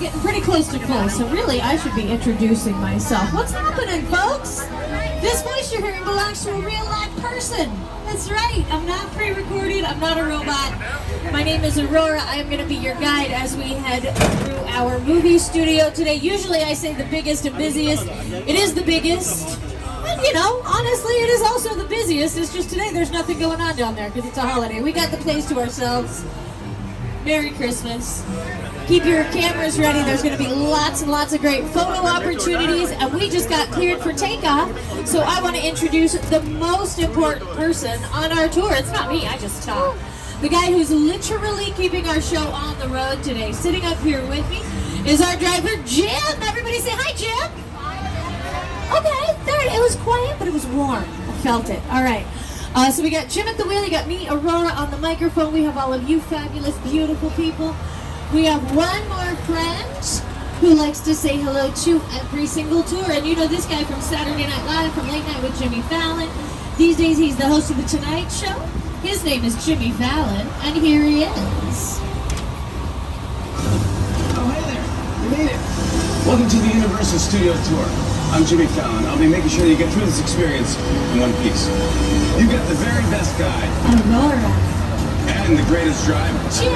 getting pretty close to full, so really I should be introducing myself. What's happening, folks? This voice you're hearing belongs to a real live person. That's right, I'm not pre-recorded, I'm not a robot. My name is Aurora. I am going to be your guide as we head through our movie studio today. Usually I say the biggest and busiest. It is the biggest. And you know, honestly, it is also the busiest. It's just today there's nothing going on down there because it's a holiday. We got the place to ourselves. Merry Christmas. Keep your cameras ready. There's going to be lots and lots of great photo opportunities, and we just got cleared for takeoff. So I want to introduce the most important person on our tour. It's not me, I just talk. The guy who's literally keeping our show on the road today. Sitting up here with me is our driver, Jim. Everybody say hi, Jim. Okay, there, it was quiet, but it was warm. I felt it. All right. So we got Jim at the wheel, you got me, Aurora, on the microphone. We have all of you fabulous, beautiful people. We have one more friend who likes to say hello to every single tour. And you know this guy from Saturday Night Live, from Late Night with Jimmy Fallon. These days he's the host of The Tonight Show. His name is Jimmy Fallon, and here he is. Oh, hey there. You made it. Welcome to the Universal Studios Tour. I'm Jimmy Fallon. I'll be making sure you get through this experience in one piece. You've got the very best guide. Aurora. And the greatest driver. Jim.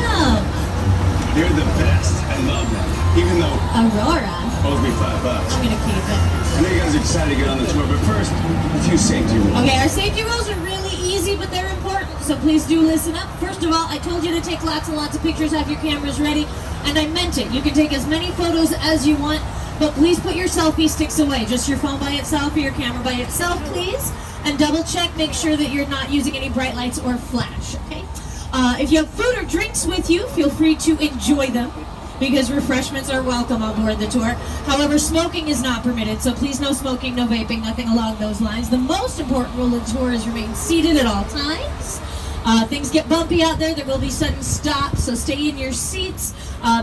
You're the best. I love that. Even though Aurora. both be $5. I'm going to keep it. I know you guys are excited to get on the tour, but first, a few safety rules. Okay, our safety rules are really easy, but they're important, so please do listen up. First of all, I told you to take lots and lots of pictures, have your cameras ready, and I meant it. You can take as many photos as you want, but please put your selfie sticks away. Just your phone by itself or your camera by itself, please. And double check, make sure that you're not using any bright lights or flash, okay? If you have food or drinks with you, feel free to enjoy them, because refreshments are welcome on board the tour. However, smoking is not permitted, so please no smoking, no vaping, nothing along those lines. The most important rule of the tour is remain seated at all times. Things get bumpy out there. There will be sudden stops, so stay in your seats.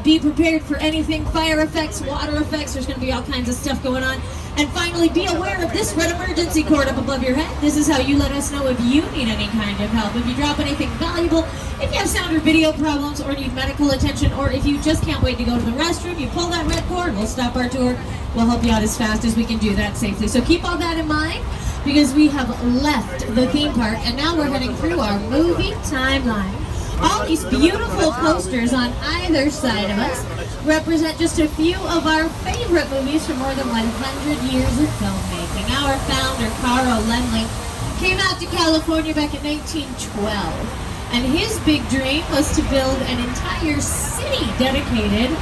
Be prepared for anything, fire effects, water effects. There's going to be all kinds of stuff going on. And finally, be aware of this red emergency cord up above your head. This is how you let us know if you need any kind of help. If you drop anything valuable, if you have sound or video problems, or need medical attention, or if you just can't wait to go to the restroom, you pull that red cord, we'll stop our tour. We'll help you out as fast as we can do that safely. So keep all that in mind, because we have left the theme park, and now we're heading through our movie timeline. All these beautiful posters on either side of us represent just a few of our favorite movies from more than 100 years of filmmaking. Our founder, Carl Laemmle, came out to California back in 1912, and his big dream was to build an entire city dedicated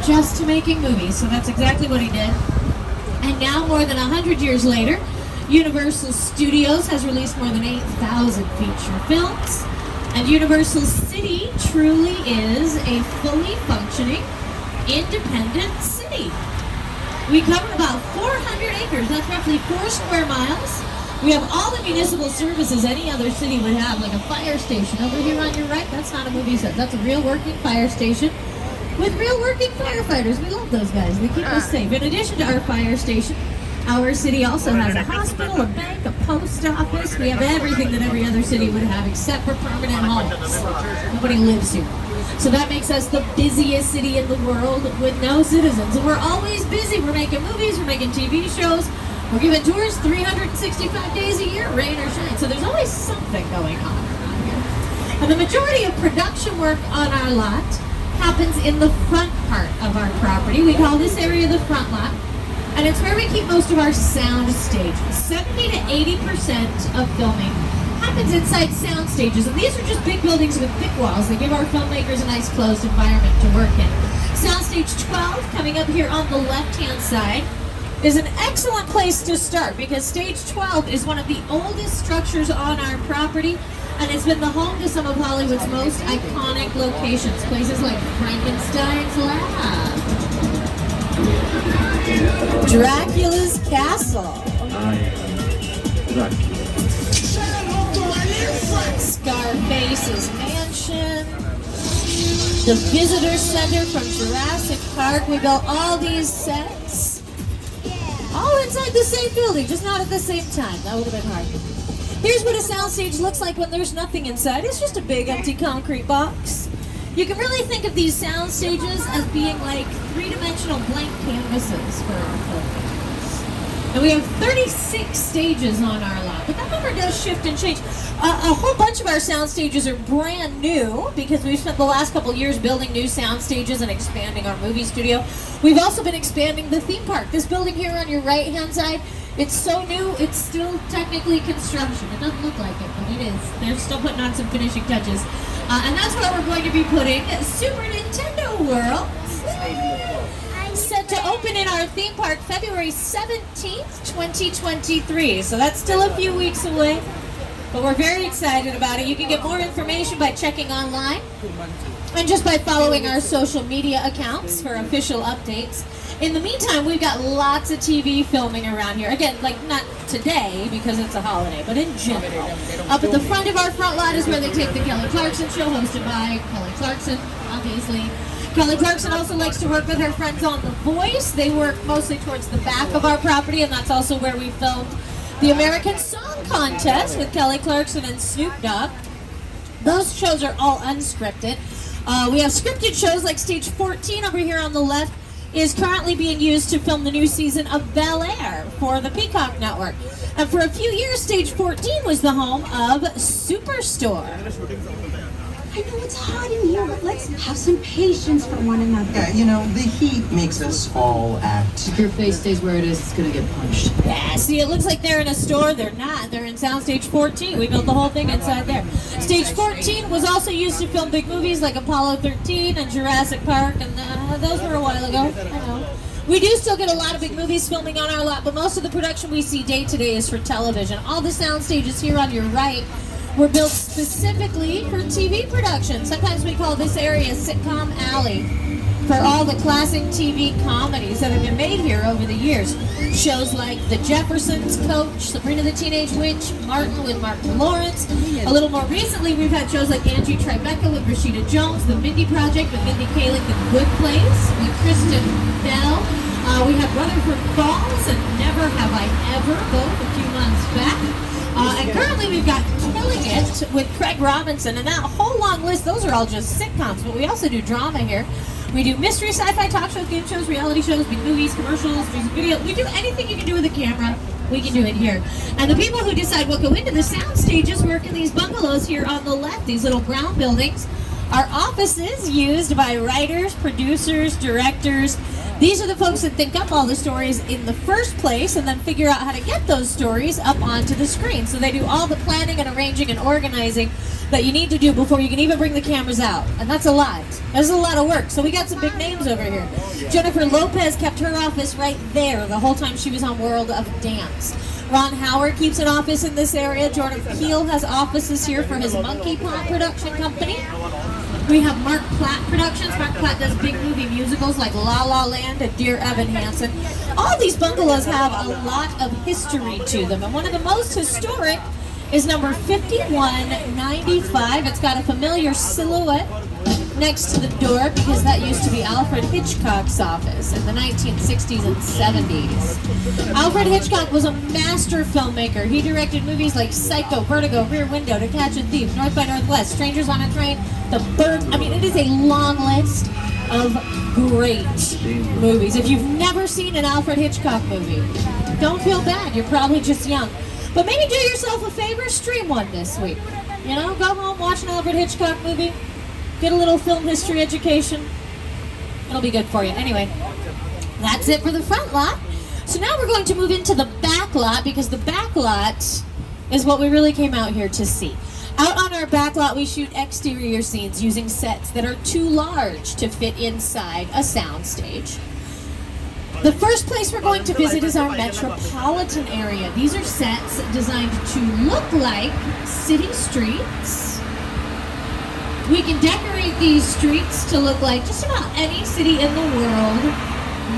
just to making movies. So that's exactly what he did. And now, more than 100 years later, Universal Studios has released more than 8,000 feature films. And Universal City truly is a fully functioning, independent city. We cover about 400 acres, that's roughly 4 square miles. We have all the municipal services any other city would have, like a fire station. Over here on your right, that's not a movie set, that's a real working fire station with real working firefighters. We love those guys, they keep us safe. In addition to our fire station, our city also has a hospital, a bank, a post office. We have everything that every other city would have except for permanent homes. Nobody lives here. So that makes us the busiest city in the world with no citizens. And we're always busy. We're making movies, we're making TV shows, we're giving tours 365 days a year, rain or shine. So there's always something going on around here. And the majority of production work on our lot happens in the front part of our property. We call this area the front lot. And it's where we keep most of our sound stages. 70 to 80% of filming happens inside sound stages. And these are just big buildings with thick walls that give our filmmakers a nice closed environment to work in. Soundstage 12, coming up here on the left-hand side, is an excellent place to start, because stage 12 is one of the oldest structures on our property, and it's been the home to some of Hollywood's most iconic locations. Places like Frankenstein's Lab, Dracula's Castle, Scarface's Mansion, the Visitor Center from Jurassic Park. We built all these sets, all inside the same building, just not at the same time. That would have been hard. Here's what a soundstage looks like when there's nothing inside. It's just a big empty concrete box. You can really think of these sound stages as being like three-dimensional blank canvases for our filmmakers. And we have 36 stages on our lot, but that number does shift and change. A whole bunch of our sound stages are brand new because we've spent the last couple years building new sound stages and expanding our movie studio. We've also been expanding the theme park. This building here on your right-hand side, it's so new, it's still technically construction. It doesn't look like it, but it is. They're still putting on some finishing touches. And that's where we're going to be putting Super Nintendo World. Set to open in our theme park February 17th, 2023. So that's still a few weeks away, but we're very excited about it. You can get more information by checking online and just by following our social media accounts for official updates. In the meantime, we've got lots of TV filming around here. Again, like not today because it's a holiday, but in general. Up at the front of our front lot is where they take the Kelly Clarkson show, hosted by Kelly Clarkson, obviously. Kelly Clarkson also likes to work with her friends on The Voice. They work mostly towards the back of our property, and that's also where we filmed the American Song Contest with Kelly Clarkson and Snoop Dogg. Those shows are all unscripted. We have scripted shows like Stage 14 over here on the left is currently being used to film the new season of Bel-Air for the Peacock Network. And for a few years, Stage 14 was the home of Superstore. I know it's hot in here, but let's have some patience for one another. Yeah, you know, the heat makes us all act. If your face stays where it is, it's gonna get punched. Yeah, see, it looks like they're in a store. They're not. They're in Soundstage 14. We built the whole thing inside there. Stage 14 was also used to film big movies like Apollo 13 and Jurassic Park, and those were a while ago. I know. We do still get a lot of big movies filming on our lot, but most of the production we see day to day is for television. All the sound stages here on your right were built specifically for TV production. Sometimes we call this area Sitcom Alley for all the classic TV comedies that have been made here over the years. Shows like The Jeffersons, Coach, Sabrina the Teenage Witch, Martin with Martin Lawrence. A little more recently, we've had shows like Angie Tribeca with Rashida Jones, The Mindy Project with Mindy Kaling, The Good Place with Kristen Bell. We have Rutherford Falls and Never Have I Ever, both a few months back. And currently we've got Killing It with Craig Robinson, and that whole long list, those are all just sitcoms, but we also do drama here. We do mystery, sci-fi, talk shows, game shows, reality shows, big movies, commercials, music videos. We do anything you can do with a camera, we can do it here. And the people who decide what go into the sound stages work in these bungalows here on the left, these little brown buildings. Our offices used by writers, producers, directors. These are the folks that think up all the stories in the first place and then figure out how to get those stories up onto the screen. So they do all the planning and arranging and organizing that you need to do before you can even bring the cameras out. And that's a lot. That's a lot of work. So we got some big names over here. Jennifer Lopez kept her office right there the whole time she was on World of Dance. Ron Howard keeps an office in this area. Jordan Peele has offices here for his Monkey Paw production company. We have Mark Platt Productions. Mark Platt does big movie musicals like La La Land and Dear Evan Hansen. All these bungalows have a lot of history to them, and one of the most historic is number 5195. It's got a familiar silhouette next to the door because that used to be Alfred Hitchcock's office in the 1960s and 70s. Alfred Hitchcock was a master filmmaker. He directed movies like Psycho, Vertigo, Rear Window, To Catch a Thief, North by Northwest, Strangers on a Train, The Bird. I mean, it is a long list of great movies. If you've never seen an Alfred Hitchcock movie, don't feel bad. You're probably just young. But maybe do yourself a favor, stream one this week. You know, go home, watch an Alfred Hitchcock movie, get a little film history education. It'll be good for you. Anyway, that's it for the front lot. So now we're going to move into the back lot because the back lot is what we really came out here to see. Out on our back lot, we shoot exterior scenes using sets that are too large to fit inside a soundstage. The first place we're going to visit is our metropolitan area. These are sets designed to look like city streets. We can decorate these streets to look like just about any city in the world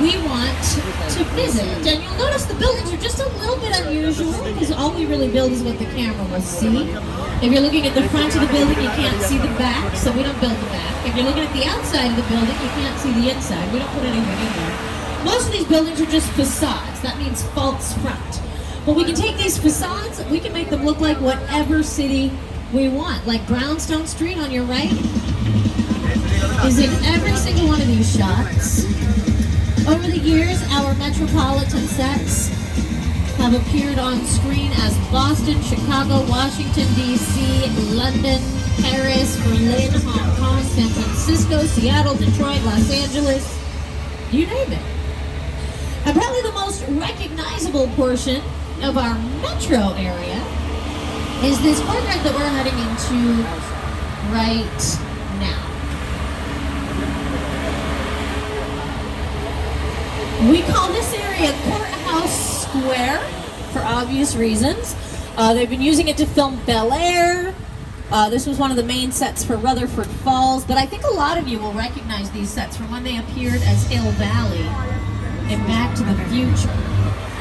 we want to visit. And you'll notice the buildings are just a little bit unusual because all we really build is what the camera will see. If you're looking at the front of the building, you can't see the back, so we don't build the back. If you're looking at the outside of the building, you can't see the inside. We don't put anything in there. Most of these buildings are just facades. That means false front. But we can take these facades, we can make them look like whatever city we want. Like Brownstone Street on your right. is in every single one of these shots. Over the years, our metropolitan sets have appeared on screen as Boston, Chicago, Washington, D.C., London, Paris, Berlin, Hong Kong, San Francisco, Seattle, Detroit, Los Angeles, you name it. And probably the most recognizable portion of our metro area is this courtyard that we're heading into right now. We call this area Courthouse Square for obvious reasons. They've been using it to film Bel Air. This was one of the main sets for Rutherford Falls, but I think a lot of you will recognize these sets from when they appeared as Hill Valley in Back to the Future.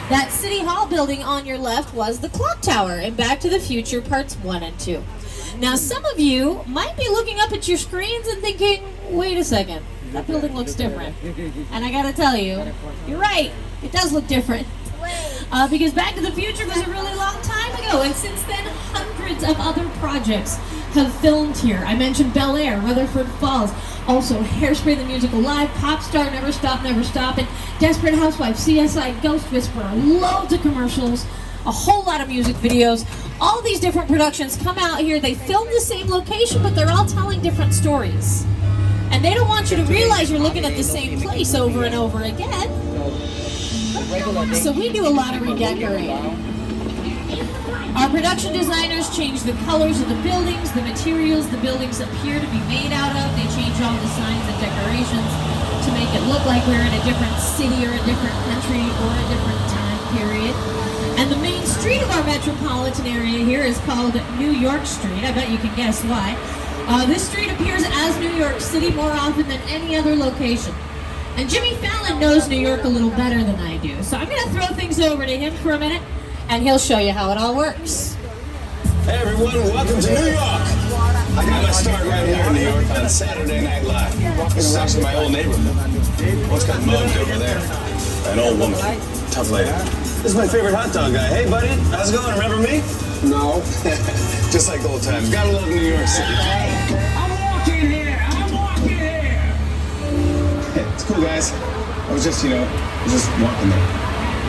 That City Hall building on your left was the Clock Tower in Back to the Future Parts 1 and 2. Now some of you might be looking up at your screens and thinking, wait a second, that building looks different. And I gotta tell you, you're right, it does look different. Because Back to the Future was a really long time ago, and since then, hundreds of other projects have filmed here. I mentioned Bel Air, Rutherford Falls, also Hairspray the Musical Live, Popstar, Never Stop, Never Stop, and Desperate Housewives, CSI, Ghost Whisperer, loads of commercials, a whole lot of music videos. All these different productions come out here, they film the same location, but they're all telling different stories. And they don't want you to realize you're looking at the same place over and over again. So we do a lot of redecorating. Our production designers change the colors of the buildings, the materials the buildings appear to be made out of. They change all the signs and decorations to make it look like we're in a different city or a different country or a different time period. And the main street of our metropolitan area here is called New York Street. I bet you can guess why. This street appears as New York City more often than any other location. And Jimmy Fallon knows New York a little better than I do. So I'm going to throw things over to him for a minute, and he'll show you how it all works. Hey everyone, welcome to New York. I got my start right here in New York on Saturday Night Live. This is actually my old neighborhood. What's got mugged over there? An old woman. Tough lady. This is my favorite hot dog guy. Hey buddy, how's it going? Remember me? No. Just like old times. Gotta love New York City. I'm walking here. Hey, it's cool guys. I was just walking there.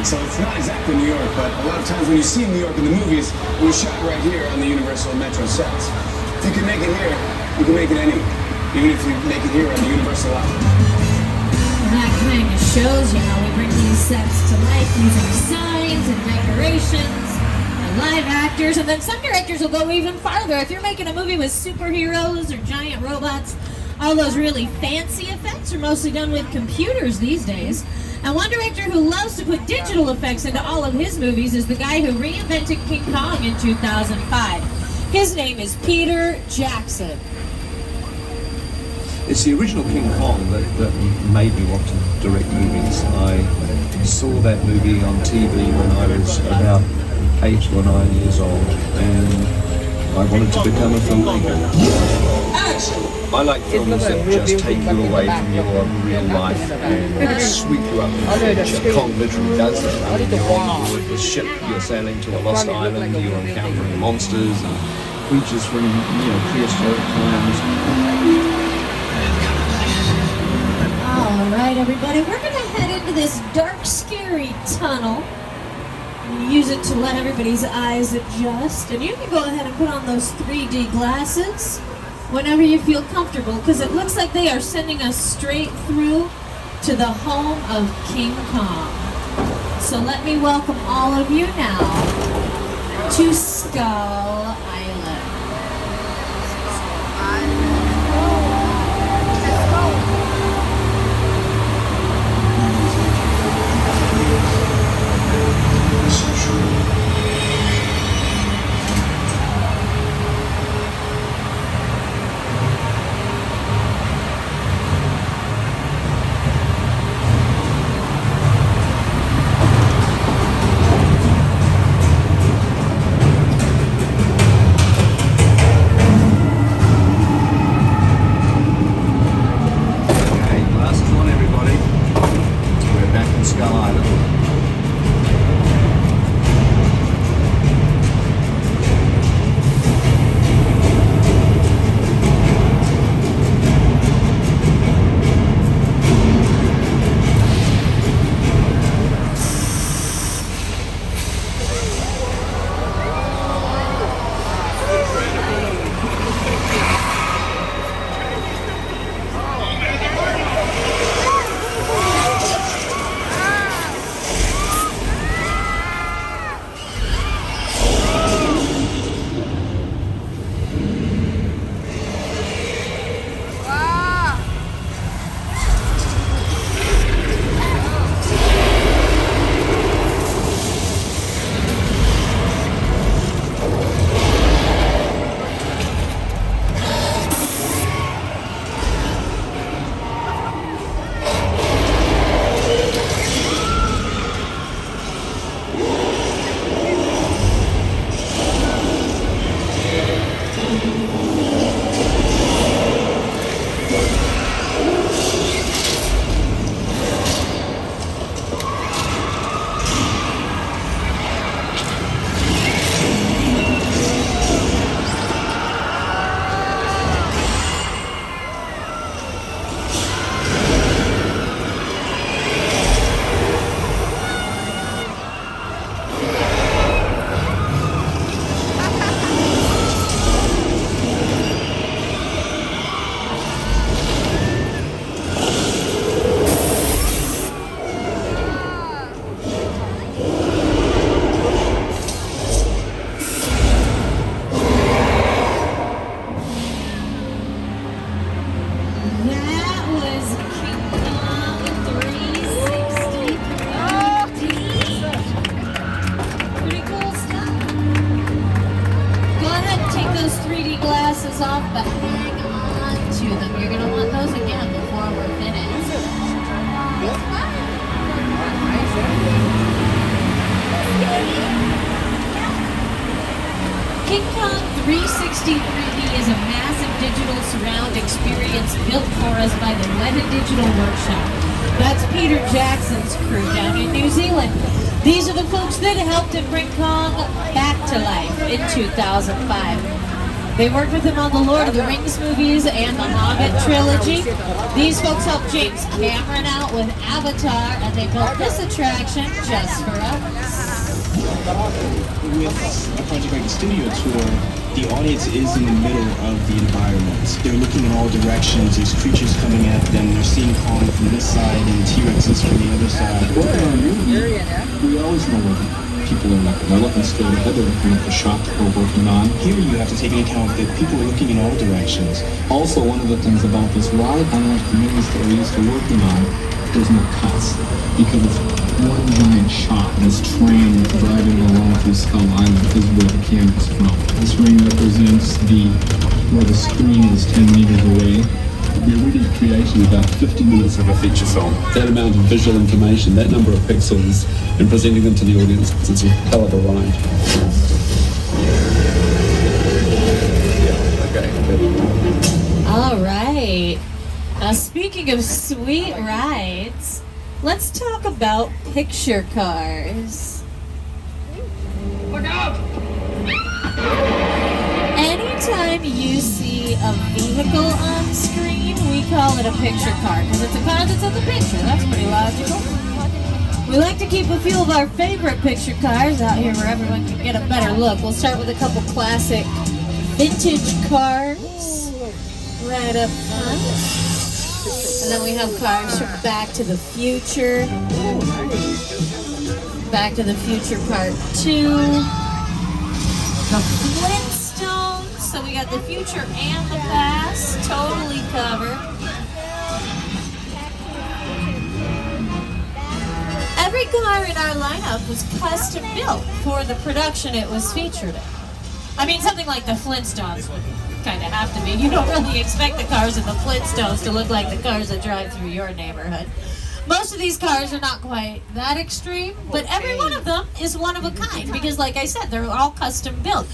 So it's not exactly New York, but a lot of times when you see New York in the movies, it was shot right here on the Universal Metro sets. If you can make it here, you can make it anywhere. Even if you make it here on the Universal lot. That kind of shows you how we bring these sets to life using signs and decorations and live actors. And then some directors will go even farther. If you're making a movie with superheroes or giant robots, all those really fancy effects are mostly done with computers these days. And one director who loves to put digital effects into all of his movies is the guy who reinvented King Kong in 2005. His name is Peter Jackson. It's the original King Kong that made me want to direct movies. I saw that movie on TV when I was about 8 or 9 years old, and I wanted to become a filmmaker. I like films that just take you away from your real life and sweep you up in the future. Kong literally does that. I mean, you're on board the ship, you're sailing to a lost island, you're encountering monsters and creatures from prehistoric times. All right, everybody, we're going to head into this dark, scary tunnel. Use it to let everybody's eyes adjust. And you can go ahead and put on those 3D glasses whenever you feel comfortable, because it looks like they are sending us straight through to the home of King Kong. So let me welcome all of you now to Skull Island. King Kong 360 3D is a massive digital surround experience built for us by the Weta Digital Workshop. That's Peter Jackson's crew down in New Zealand. These are the folks that helped him bring Kong back to life in 2005. They worked with him on the Lord of the Rings movies and the Hobbit trilogy. These folks helped James Cameron out with Avatar, and they built this attraction just for us. With a project like the studio tour, the audience is in the middle of the environment. They're looking in all directions, there's creatures coming at them, they're seeing Kong from this side and T-Rexes from the other side. We always know what people are looking. They're looking straight ahead, they're looking at the shot that we're working on. Here you have to take into account that people are looking in all directions. Also, one of the things about this ride, unlike the movies that we're used to working on, there's no cuts. Because it's one giant shot. This train driving along through Skull Island is where the camera's from. This ring represents where the screen is 10 meters away. We really created about 50 minutes of a feature film. That amount of visual information, that number of pixels, and presenting them to the audience, it's a hell of a ride. All right. Now, speaking of sweet rides, let's talk about picture cars. Look out! Anytime you see a vehicle on screen, we call it a picture car because it's a car that's in the picture. That's pretty logical. We like to keep a few of our favorite picture cars out here where everyone can get a better look. We'll start with a couple classic vintage cars right up front. And then we have cars from Back to the Future. Back to the Future Part 2. The Flintstones. So we got the future and the past totally covered. Every car in our lineup was custom built for the production it was featured in. I mean, something like the Flintstones would kind of have to be. You don't really expect the cars in the Flintstones to look like the cars that drive through your neighborhood. Most of these cars are not quite that extreme, but every one of them is one of a kind because, like I said, they're all custom built.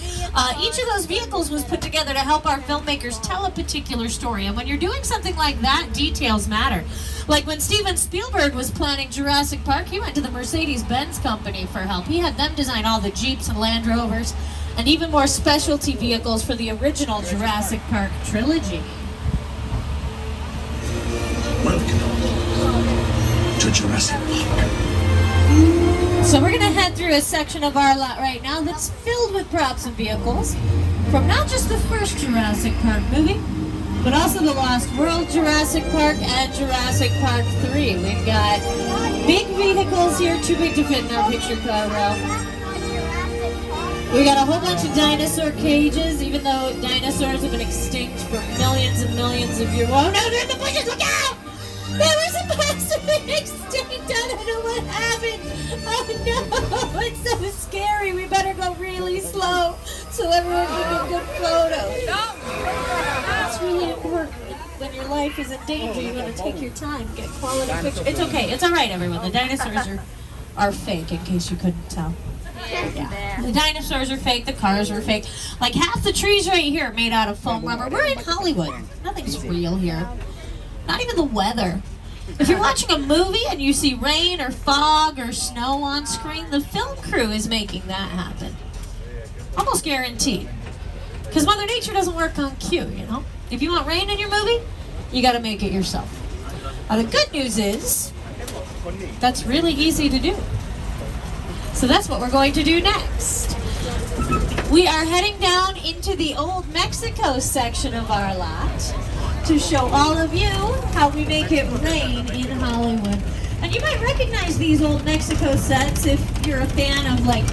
Each of those vehicles was put together to help our filmmakers tell a particular story, and when you're doing something like that, details matter. Like when Steven Spielberg was planning Jurassic Park, he went to the Mercedes-Benz company for help. He had them design all the Jeeps and Land Rovers and even more specialty vehicles for the original Jurassic Park trilogy. Welcome to Jurassic Park. So we're going to head through a section of our lot right now that's filled with props and vehicles from not just the first Jurassic Park movie, but also the Lost World Jurassic Park and Jurassic Park 3. We've got big vehicles here, too big to fit in our picture car row. We got a whole bunch of dinosaur cages, even though dinosaurs have been extinct for millions and millions of years. Oh no, they're in the bushes, look out! They were supposed to be extinct, I don't know what happened. Oh no, it's so scary. We better go really slow so everyone can get good photos. That's really important. When your life is in danger, you want to take your time, get quality pictures. It's okay, it's alright everyone. The dinosaurs are fake, in case you couldn't tell. Yeah. The dinosaurs are fake, the cars are fake. Like half the trees right here are made out of foam rubber. We're in Hollywood. Nothing's real here. Not even the weather. If you're watching a movie and you see rain or fog or snow on screen, the film crew is making that happen. Almost guaranteed. Because Mother Nature doesn't work on cue, you know? If you want rain in your movie, you gotta make it yourself. The good news is, that's really easy to do. So that's what we're going to do next. We are heading down into the Old Mexico section of our lot to show all of you how we make it rain in Hollywood. And you might recognize these Old Mexico sets if you're a fan of like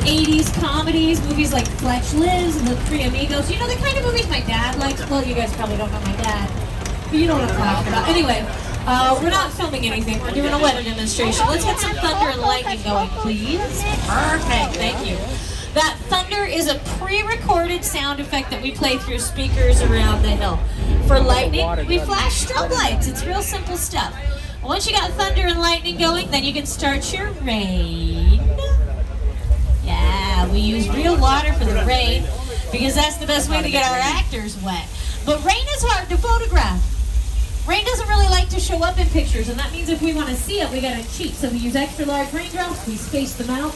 80s comedies, movies like Fletch Lives and The Three Amigos. You know the kind of movies my dad likes? Well, you guys probably don't know my dad, but you know what I'm talking about. Anyway, we're not filming anything. We're doing a weather demonstration. Let's get some thunder and lightning going, please. Perfect. Thank you. That thunder is a pre-recorded sound effect that we play through speakers around the hill. For lightning, we flash strobe lights. It's real simple stuff. Once you got thunder and lightning going, then you can start your rain. We use real water for the rain because that's the best way to get our actors wet. But rain is hard to photograph. Rain doesn't really like to show up in pictures, and that means if we want to see it, we gotta cheat. So we use extra large raindrops, we space them out,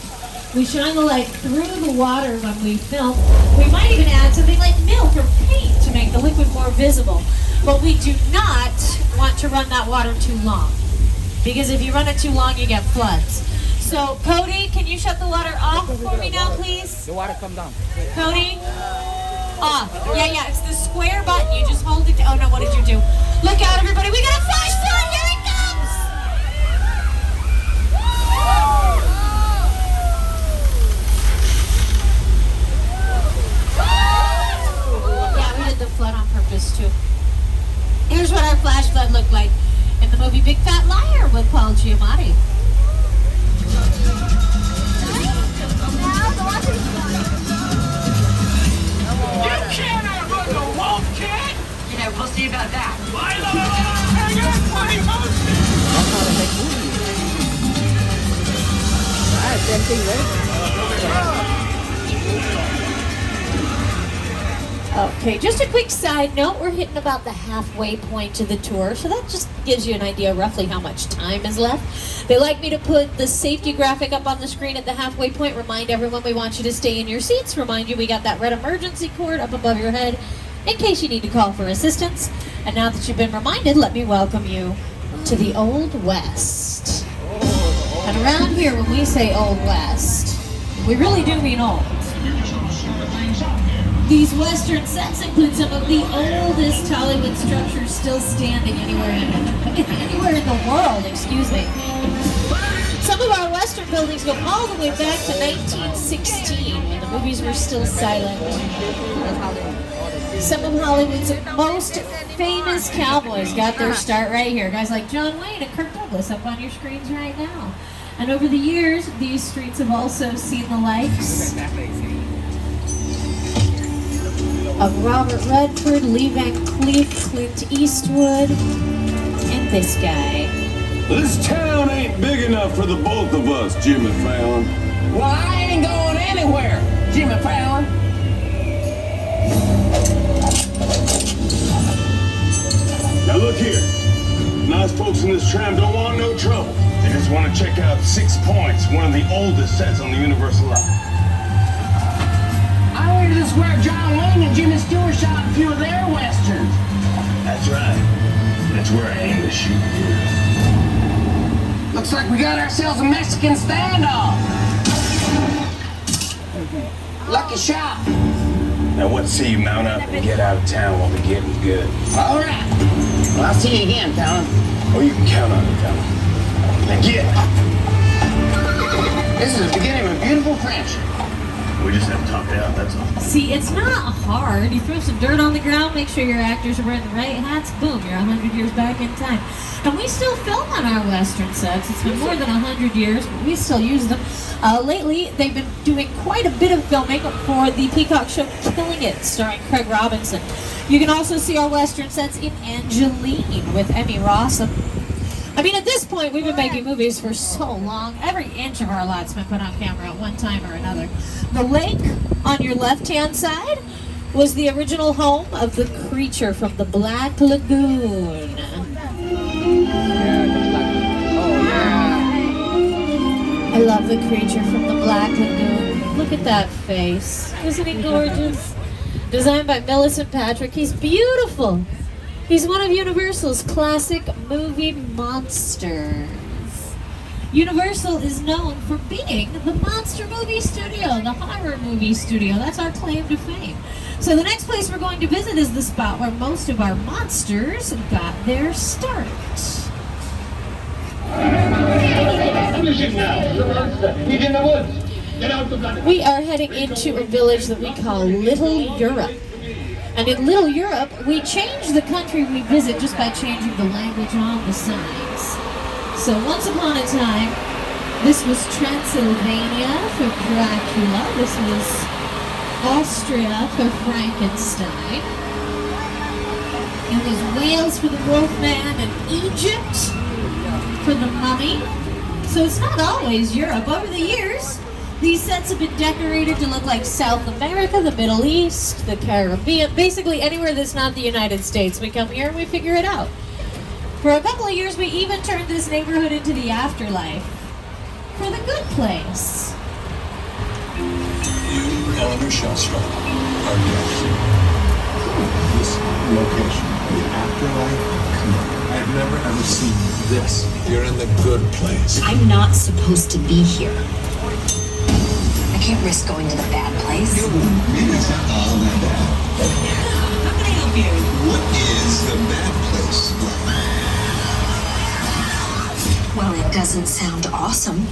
we shine the light through the water when we film. We might even add something like milk or paint to make the liquid more visible. But we do not want to run that water too long, because if you run it too long, you get floods. So Cody, can you shut the water off for me now, please? The water come down. Cody? Off. Yeah, it's the square button. You just hold it. Oh no, what did you do? Look out, everybody. We got a flash flood. Here it comes. Yeah, we did the flood on purpose too. Here's what our flash flood looked like in the movie Big Fat Liar with Paul Giamatti. Yeah, we'll see about that. Same thing, right? Okay, just a quick side note, we're hitting about the halfway point to the tour, so that just gives you an idea roughly how much time is left. They like me to put the safety graphic up on the screen at the halfway point, remind everyone we want you to stay in your seats, remind you we got that red emergency cord up above your head in case you need to call for assistance. And now that you've been reminded, let me welcome you to the Old West. And around here, when we say Old West, we really do mean old. These Western sets include some of the oldest Hollywood structures still standing anywhere in the world, excuse me. Some of our Western buildings go all the way back to 1916, when the movies were still silent. Some of Hollywood's most famous cowboys got their start right here. Guys like John Wayne and Kirk Douglas up on your screens right now. And over the years, these streets have also seen the likes of Robert Redford, Lee Van Cleef, Clint Eastwood, and this guy. This town ain't big enough for the both of us, Jimmy Fallon. Well, I ain't going anywhere, Jimmy Fallon. Now look here. Nice folks in this tram don't want no trouble. They just want to check out 6 Points, one of the oldest sets on the Universal lot. I heard this is where John Wayne and Jimmy Stewart shot a few of their westerns. That's right. That's where I aim to shoot. Looks like we got ourselves a Mexican standoff. Lucky shot. Now what say you mount up and get out of town while the getting's good? All right. Well, I'll see you again, Fallon. Oh, you can count on it, fella. Now get. This is the beginning of a beautiful friendship. We just have to talk it out, that's all. See, it's not hard. You throw some dirt on the ground, make sure your actors are wearing the right hats, boom, you're 100 years back in time. And we still film on our Western sets. It's been more than 100 years, but we still use them. Lately, they've been doing quite a bit of filming for the Peacock show Killing It, starring Craig Robinson. You can also see our Western sets in Angeline with Emmy Rossum. I mean, at this point, we've been making movies for so long. Every inch of our lot's been put on camera at one time or another. The lake on your left-hand side was the original home of the creature from the Black Lagoon. I love the creature from the Black Lagoon. Look at that face. Isn't he gorgeous? Designed by Millicent Patrick. He's beautiful. He's one of Universal's classic movie monsters. Universal is known for being the monster movie studio, the horror movie studio. That's our claim to fame. So the next place we're going to visit is the spot where most of our monsters got their start. We are heading into a village that we call Little Europe. And in Little Europe, we change the country we visit just by changing the language on the signs. So once upon a time, this was Transylvania for Dracula. This was Austria for Frankenstein. It was Wales for the Wolfman and Egypt for the Mummy. So it's not always Europe. Over the years, These sets have been decorated to look like South America, the Middle East, the Caribbean, basically anywhere that's not the United States. We come here and we figure it out. For a couple of years, we even turned this neighborhood into the afterlife. For the good place. You, Eleanor Shellstrop, are next. This location, the afterlife, come on. I've never ever seen this. You're in the good place. I'm not supposed to be here. I can't risk going to the bad place. Maybe it's not all that bad. How can I help you? What is the bad place like? Well, it doesn't sound awesome.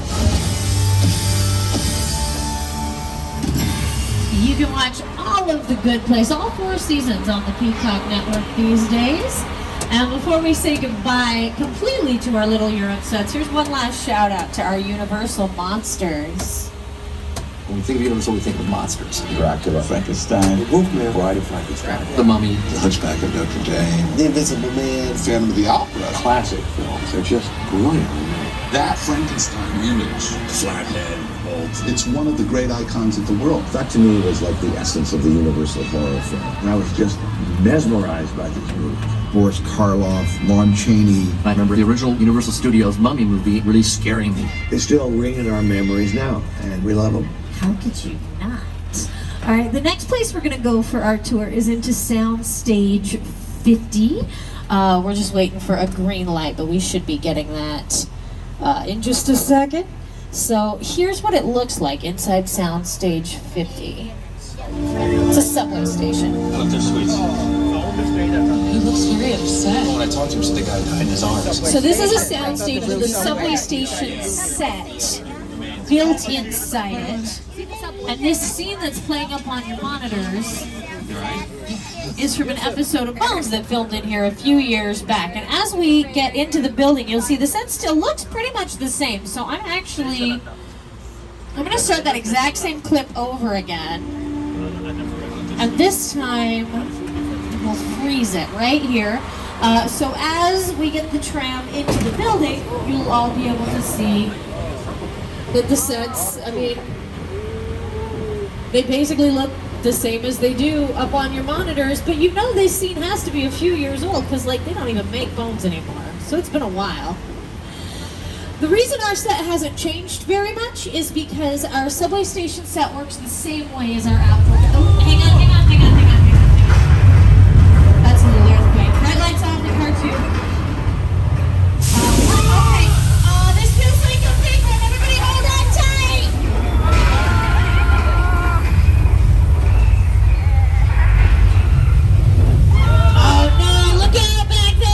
You can watch all of The Good Place, all 4 seasons on the Peacock Network these days. And before we say goodbye completely to our Little Europe sets, here's one last shout out to our Universal monsters. When we think of Universal, we think of monsters. Dracula, Frankenstein, the Wolfman, Bride of Frankenstein, The Mummy. The Hunchback of Notre Dame, The Invisible Man, Phantom of the Opera. Classic films. They're just brilliant. That Frankenstein image, flathead, bolt, it's one of the great icons of the world. That to me was like the essence of the Universal horror film. And I was just mesmerized by these movies. Boris Karloff, Lon Chaney. I remember the original Universal Studios Mummy movie really scaring me. They still ring in our memories now, and we love them. How could you not? All right, the next place we're going to go for our tour is into Soundstage 50. We're just waiting for a green light, but we should be getting that in just a second. So here's what it looks like inside Soundstage 50. It's a subway station. Look, they're sweets. He looks very upset. When I talked to him, the guy died in his arms. So this is a soundstage with a subway station set built inside it. And this scene that's playing up on your monitors is from an episode of Bones that filmed in here a few years back. And as we get into the building, you'll see the set still looks pretty much the same. So I'm going to start that exact same clip over again. And this time, we'll freeze it right here. So as we get the tram into the building, you'll all be able to see that the sets, I mean, they basically look the same as they do up on your monitors, but you know this scene has to be a few years old because like they don't even make Bones anymore. So it's been a while. The reason our set hasn't changed very much is because our subway station set works the same way as our outdoor. Oh, hang on. That's a little earthquake. Red lights off the car too. Okay. This feels like a big one. Everybody hold on tight. Oh no! Look out back there.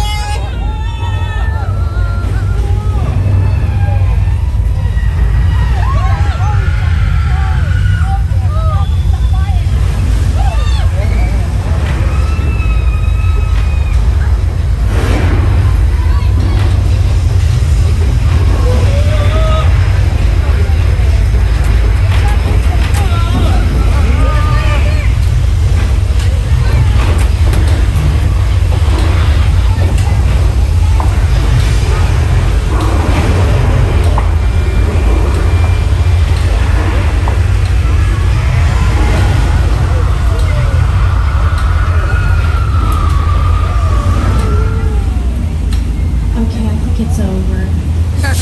It's over.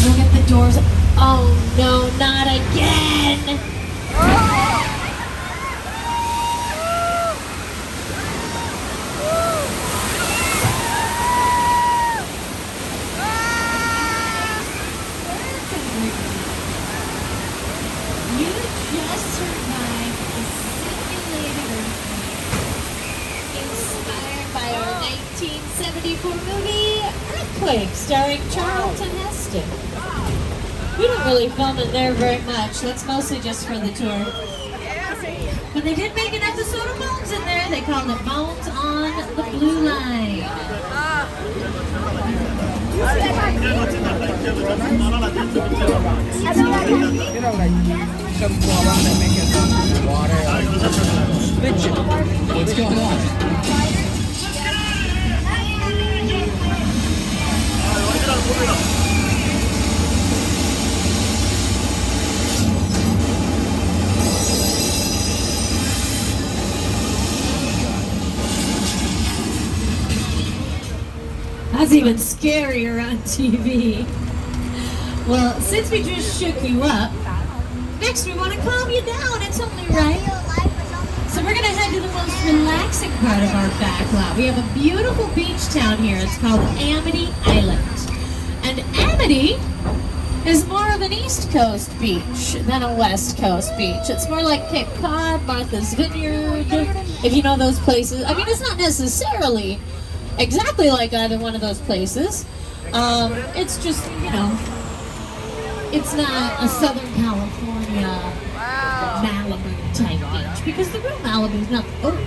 Look at the doors. Oh no, not again! You just survived a simulated earthquake inspired by our 1974 movie Earthquake, starring Charlton Heston. We don't really film it there very much. That's mostly just for the tour. But they did make an episode of Bones in there. They called it Bones on the Blue Line. What's going on? That's even scarier on TV. Well, since we just shook you up, next we want to calm you down. It's only right. So we're going to head to the most relaxing part of our back lot. We have a beautiful beach town here. It's called Amity Island. And Amity is more of an East Coast beach than a West Coast beach. It's more like Cape Cod, Martha's Vineyard, if you know those places. I mean, it's not necessarily exactly like either one of those places. It's just, you know, it's not a Southern California Malibu type beach, because the real Malibu is not.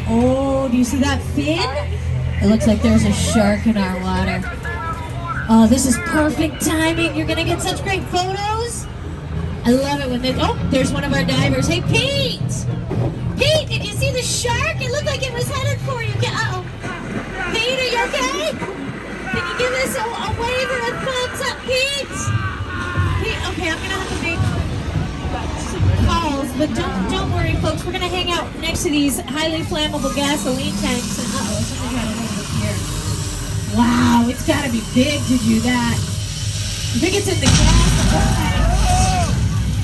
Oh, do you see that fin? It looks like there's a shark in our water. Oh, this is perfect timing. You're gonna get such great photos. I love it when they. Oh, there's one of our divers. Hey, Pete! Pete, did you see the shark? It looked like it was headed for you. Uh-oh. Pete, are you okay? Can you give us a wave or a thumbs up, Pete? Pete, okay, I'm gonna have to make some calls, but don't worry, folks. We're gonna hang out next to these highly flammable gasoline tanks. And something got a hold of here. Wow, it's gotta be big to do that. I think it's in the gas.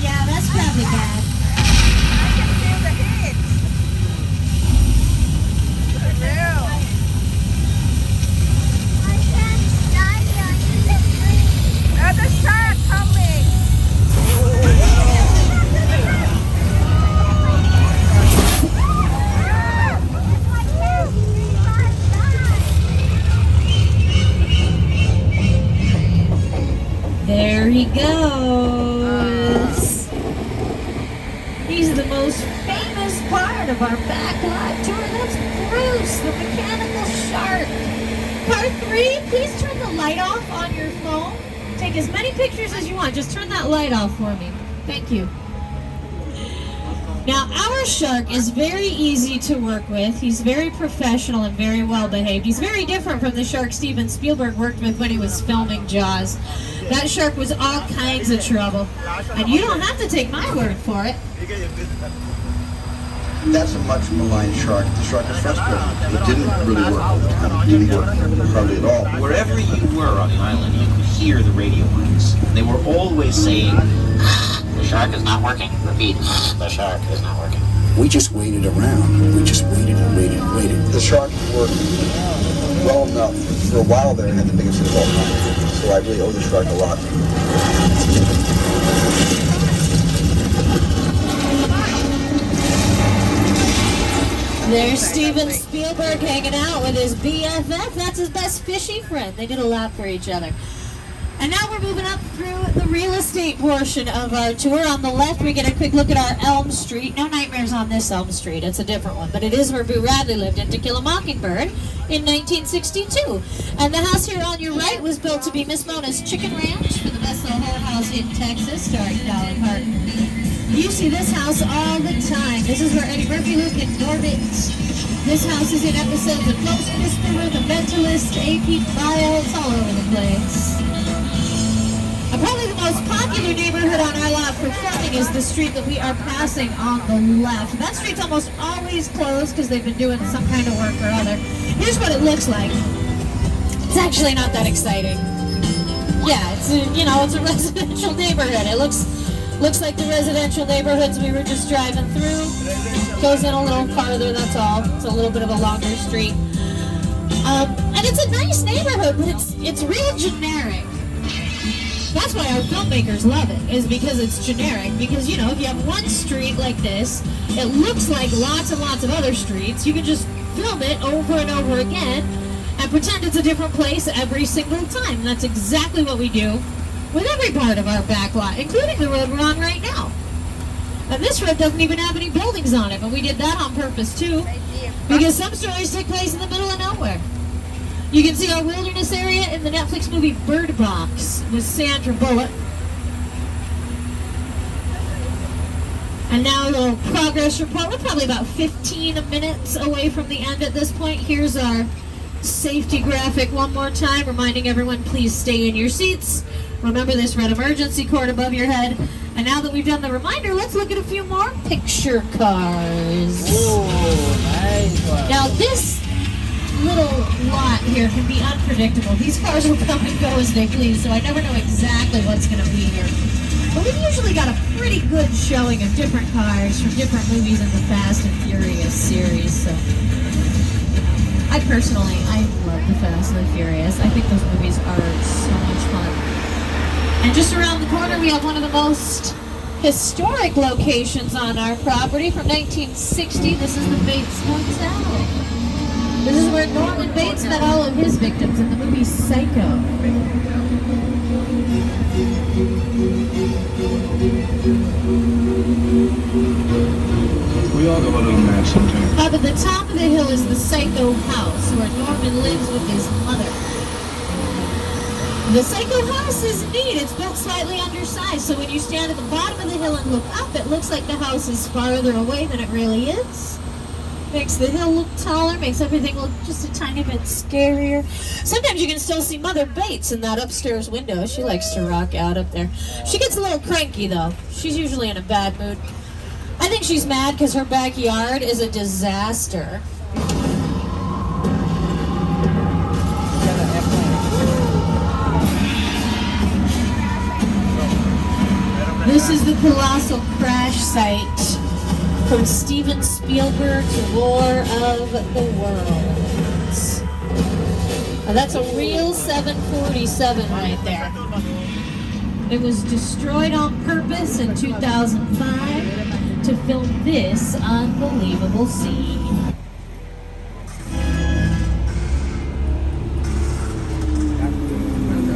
Yeah, that's probably bad. I can feel the heat. The shark coming. There he goes. He's the most famous part of our backlot tour. That's Bruce, the mechanical shark. Part 3, please turn the light off on your phone. Take as many pictures as you want. Just turn that light off for me. Thank you. Now, our shark is very easy to work with. He's very professional and very well behaved. He's very different from the shark Steven Spielberg worked with when he was filming Jaws. That shark was all kinds of trouble. And you don't have to take my word for it. That's a much maligned shark. The shark is frustrated. It didn't really work all the time. It didn't work hardly at all. Wherever you were on the island, you could hear the radio lines. They were always saying, the shark is not working. Repeat, the shark is not working. We just waited around. We just waited and waited and waited. The shark worked well enough. For a while there, it had the biggest hit of all time. So I really owe the shark a lot. There's Steven Spielberg hanging out with his BFF. That's his best fishy friend. They did a lot for each other. And now we're moving up through the real estate portion of our tour. On the left, we get a quick look at our Elm Street. No nightmares on this Elm Street. It's a different one. But it is where Boo Radley lived in To Kill a Mockingbird in 1962. And the house here on your right was built to be Miss Mona's Chicken Ranch for the best little whorehouse in Texas, starring Dolly Parton. You see this house all the time. This is where Eddie Murphy lived in Norbit. This house is in episodes of Ghost Whisperer, The Mentalist, AP Files, all over the place. And probably the most popular neighborhood on our lot for filming is the street that we are passing on the left. That street's almost always closed because they've been doing some kind of work or other. Here's what it looks like. It's actually not that exciting. Yeah, it's a residential neighborhood. It looks like the residential neighborhoods we were just driving through. Goes in a little farther, that's all. It's a little bit of a longer street. And it's a nice neighborhood, but it's real generic. That's why our filmmakers love it, is because it's generic. Because, if you have one street like this, it looks like lots and lots of other streets. You can just film it over and over again and pretend it's a different place every single time. And that's exactly what we do with every part of our back lot, including the road we're on right now. And this road doesn't even have any buildings on it, but we did that on purpose too, because some stories take place in the middle of nowhere. You can see our wilderness area in the Netflix movie Bird Box with Sandra Bullock. And now a little progress report. We're probably about 15 minutes away from the end at this point. Here's our safety graphic one more time, reminding everyone, please stay in your seats. Remember this red emergency cord above your head. And now that we've done the reminder, let's look at a few more picture cars. Ooh, nice one. Now this little lot here can be unpredictable. These cars will come and go as they please, so I never know exactly what's going to be here. But we've usually got a pretty good showing of different cars from different movies in the Fast and Furious series, so I love the Fast and the Furious. I think those movies are so much fun. And just around the corner, we have one of the most historic locations on our property from 1960. This is the Bates Motel. This is where Norman Bates met all of his victims in the movie Psycho. We all go a little mad sometimes. Up at the top of the hill is the Psycho house, where Norman lives with his mother. The Psycho house is neat. It's built slightly undersized, so when you stand at the bottom of the hill and look up, it looks like the house is farther away than it really is. Makes the hill look taller, makes everything look just a tiny bit scarier. Sometimes you can still see Mother Bates in that upstairs window. She likes to rock out up there. She gets a little cranky, though. She's usually in a bad mood. I think she's mad because her backyard is a disaster. This is the colossal crash site from Steven Spielberg's War of the Worlds. Now that's a real 747 right there. It was destroyed on purpose in 2005 to film this unbelievable scene.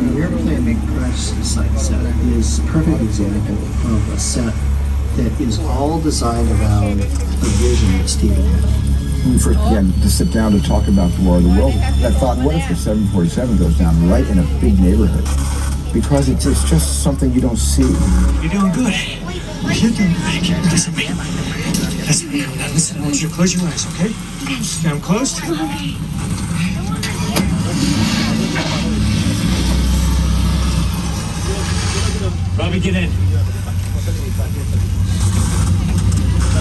The airplane crash site set is a perfect example of a set that is all designed around a vision that Steven had. When we first began to sit down to talk about the War of the Worlds, I thought, what if the 747 goes down right in a big neighborhood? Because it's just something you don't see. You're doing good. You're doing good. Listen to me. Listen to me. Now listen, I want you to close your eyes, okay? Now I'm closed. Robbie, get in.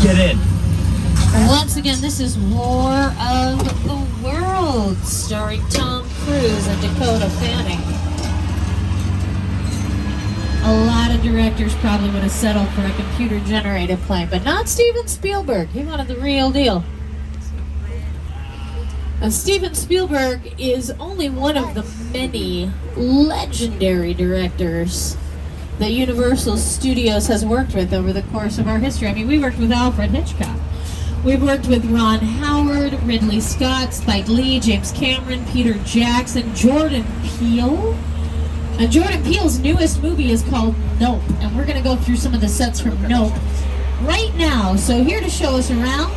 Get in. Once again, this is War of the Worlds, starring Tom Cruise and Dakota Fanning. A lot of directors probably would have settled for a computer-generated plane, but not Steven Spielberg. He wanted the real deal. Now, Steven Spielberg is only one of the many legendary directors that Universal Studios has worked with over the course of our history. I mean, we worked with Alfred Hitchcock. We've worked with Ron Howard, Ridley Scott, Spike Lee, James Cameron, Peter Jackson, Jordan Peele. And Jordan Peele's newest movie is called Nope, and we're going to go through some of the sets from Nope right now. So here to show us around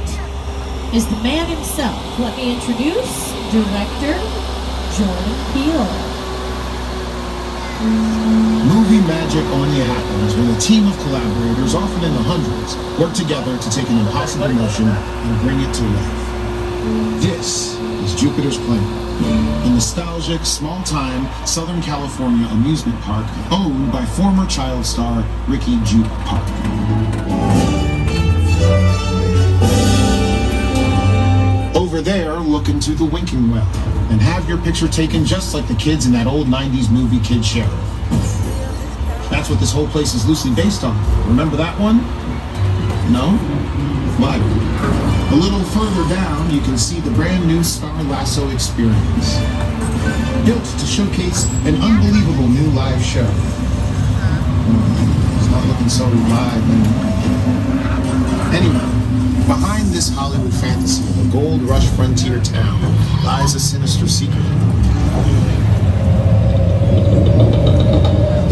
is the man himself. Let me introduce director Jordan Peele. Movie magic only happens when a team of collaborators, often in the hundreds, work together to take an impossible notion and bring it to life. This is Jupiter's Planet, a nostalgic, small-time Southern California amusement park owned by former child star Ricky Jupe Park. Over there, look into the winking well and have your picture taken just like the kids in that old 90s movie Kid Sheriff. That's what this whole place is loosely based on. Remember that one? No? But a little further down, you can see the brand new Star Lasso experience. Built to showcase an unbelievable new live show. It's not looking so live anymore. Anyway, behind this Hollywood fantasy of a gold rush frontier town lies a sinister secret.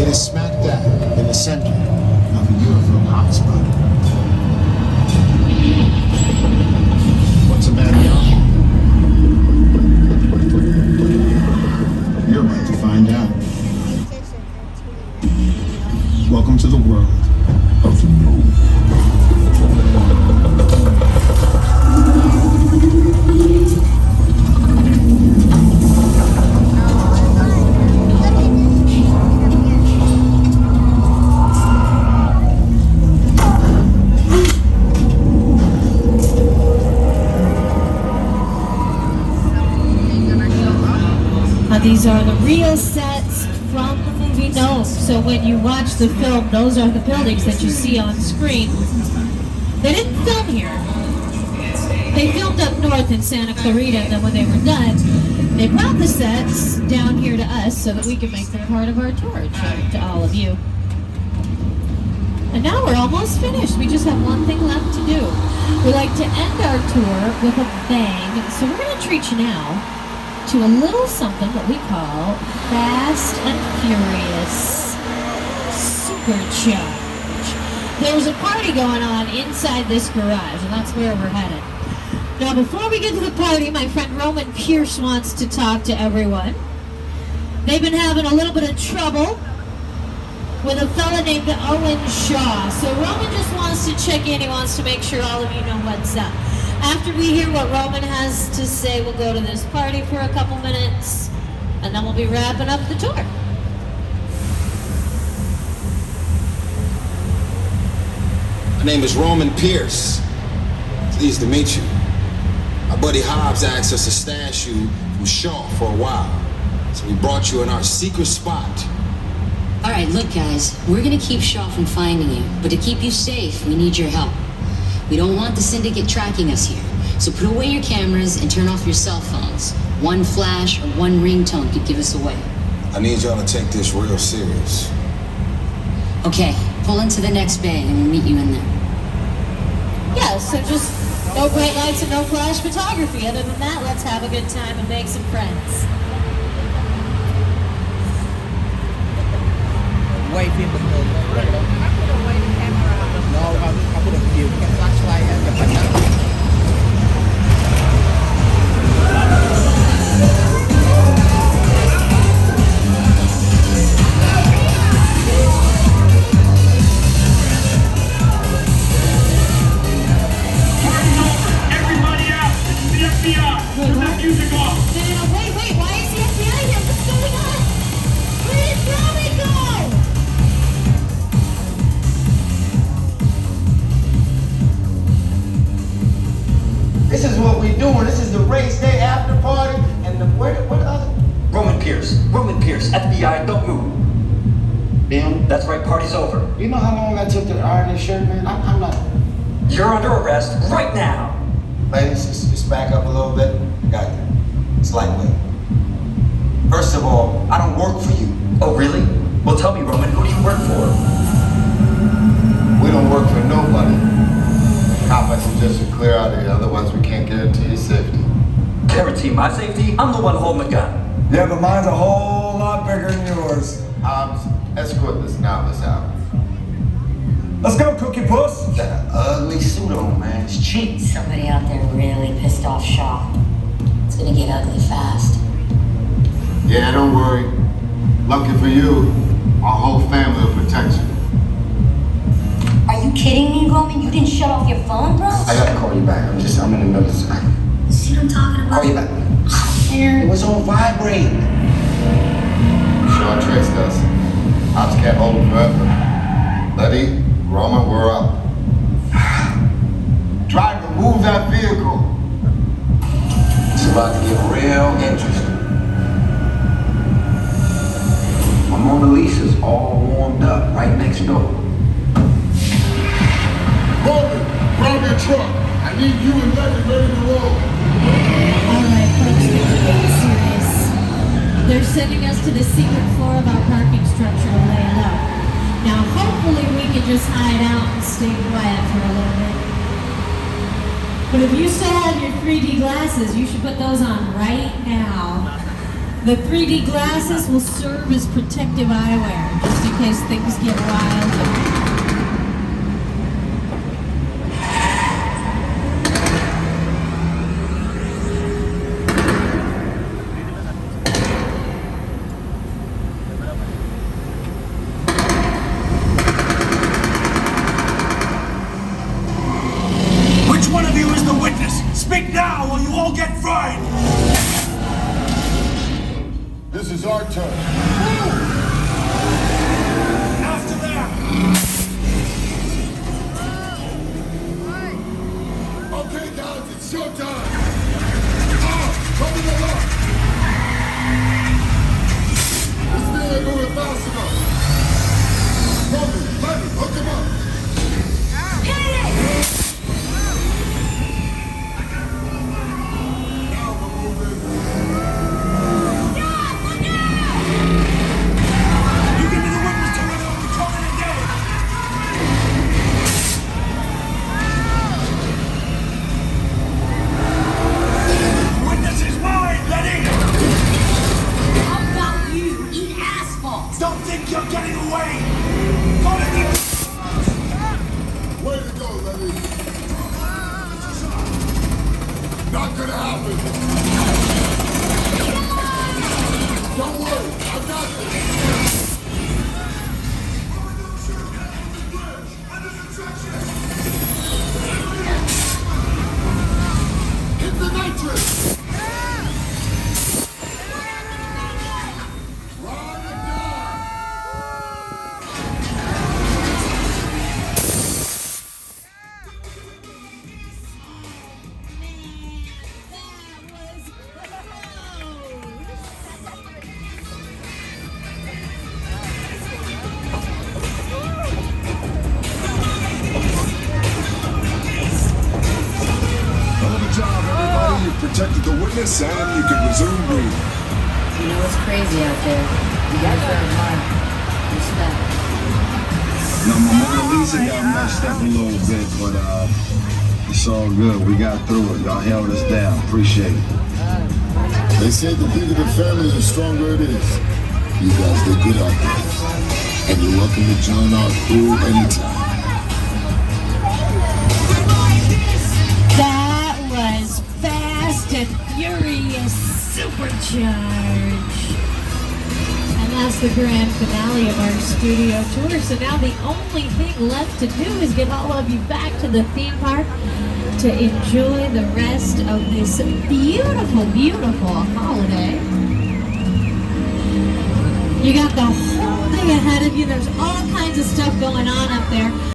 It is smack dab in the center of a UFO hotspot. What's a bad yacht? You're about to find out. Welcome to the world of the known. These are the real sets from the movie Nome. So when you watch the film, those are the buildings that you see on screen. They didn't film here. They filmed up north in Santa Clarita, and then when they were done, they brought the sets down here to us so that we can make them part of our tour and show it to all of you. And now we're almost finished. We just have one thing left to do. We like to end our tour with a bang, so we're going to treat you now to a little something that we call Fast and Furious Supercharge. There's a party going on inside this garage, and that's where we're headed. Now, before we get to the party, my friend Roman Pierce wants to talk to everyone. They've been having a little bit of trouble with a fella named Owen Shaw. So Roman just wants to check in. He wants to make sure all of you know what's up. After we hear what Roman has to say, we'll go to this party for a couple minutes, and then we'll be wrapping up the tour. My name is Roman Pierce. Pleased to meet you. My buddy Hobbs asked us to stash you from Shaw for a while, so we brought you in our secret spot. All right, look, guys, we're gonna keep Shaw from finding you, but to keep you safe, we need your help. We don't want the syndicate tracking us here, so put away your cameras and turn off your cell phones. One flash or one ringtone could give us away. I need y'all to take this real serious. Okay, pull into the next bay and we'll meet you in there. Yeah, so just no bright lights and no flash photography. Other than that, let's have a good time and make some friends. Wait, people know. No, I put a few. Flashlight and the button. Everybody out! The FBI! Turn that music off! No, wait, why is the FBI here? What's going on? Where did Robbie go? This is what we're doing. This is the race day after party, and where the other? Roman Pierce, FBI, don't move. Damn. That's right, party's over. You know how long I took to iron this shirt, man? I'm not. You're under arrest right now. Ladies, just back up a little bit. Got you. It's lightweight. First of all, I don't work for you. Oh, really? Well, tell me, Roman, who do you work for? We don't work for nobody. Cop I suggest you clear out of here, otherwise we can't guarantee your safety. Guarantee my safety? I'm the one holding the gun. Yeah, but mine's a whole lot bigger than yours. Escort this novice out. Let's go, Cookie Puss. That ugly suit on, man. It's cheap. Somebody out there really pissed off Shaw. It's gonna get ugly fast. Yeah, don't worry. Lucky for you, our whole family will protect you. Are you kidding me, Roman? You didn't shut off your phone, bro? I gotta call you back. I'm in the middle of something. See what I'm talking about? Call you back. It was on vibrate. Shaw traced us. Ops can't hold him forever. Letty, Roman, we're up. Driver, move that vehicle. It's about to get real interesting. My Mona Lisa's all warmed up right next door. Roman, grab your truck. I need you and Letty ready to roll. Alright, folks, we're getting serious. They're sending us to the secret floor of our parking structure to lay it out. Now, hopefully we can just hide out and stay quiet for a little bit. But if you still have your 3D glasses, you should put those on right now. The 3D glasses will serve as protective eyewear, just in case things get wild. Which one of you is the witness? Speak now or you all get fried! This is our turn. After that! Okay, guys, it's showtime. Cover the lock. witness and you can resume breathing. You know it's crazy out there. You guys are my respect. No, my Mona Lisa got messed up a little bit, but it's all good. We got through it. Y'all held us down. Appreciate it. They said the bigger the family, the stronger it is. You guys did good out there. And you're welcome to join our crew anytime. That was Fast and Furious Supercharged. And that's the grand finale of our studio tour. So now the only thing left to do is get all of you back to the theme park to enjoy the rest of this beautiful, beautiful holiday. You got the whole day ahead of you. There's all kinds of stuff going on up there.